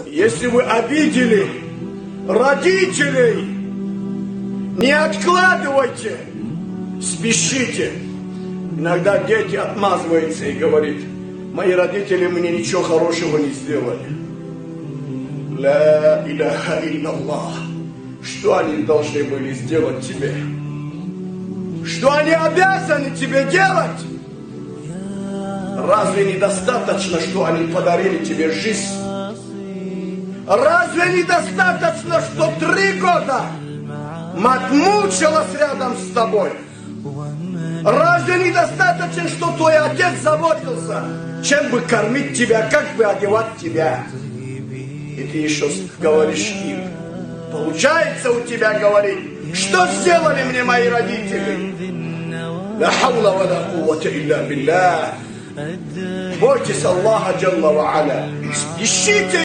Если вы обидели родителей, не откладывайте, спешите. Иногда дети отмазываются и говорят: мои родители мне ничего хорошего не сделали. Ла иляха илляллах. Что они должны были сделать тебе? Что они обязаны тебе делать? Разве недостаточно, что они подарили тебе жизнь? Разве недостаточно, что 3 года мать мучилась рядом с тобой? Разве недостаточно, что твой отец заботился, чем бы кормить тебя, как бы одевать тебя? И ты еще говоришь им. Получается у тебя говорить: что сделали мне мои родители? Ла хаула ва ла куввата илля билля. Бойтесь Аллаха Джалла ва Аля. Ищите